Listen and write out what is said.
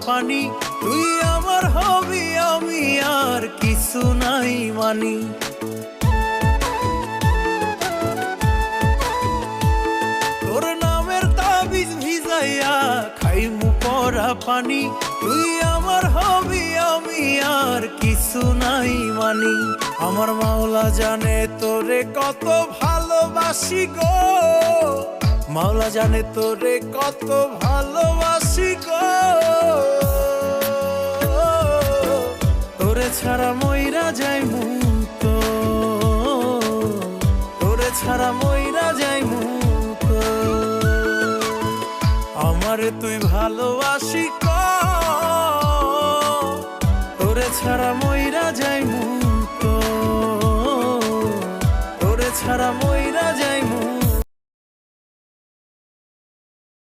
পানি, তুই আমার হবি আমি আর কিছু নাই মানি। তোর নামের তাবিজ ভিজাইয়া খাইমু পরা পানি, তুই আমার হবি আমি আর কিছু নাই মানি। আমার মাওলা জানে তোরে কত ভালোবাসি গো, মাওলা জানে তোরে কত ভালোবাসি গো। তোরে ছাড়া মইরা যাইমু তো, তোরে ছাড়া মইরা যাইমু তো। আমারে তুই ভালোবাসি ক, তোরে ছাড়া মইরা যাইমু তো, তোরে ছাড়া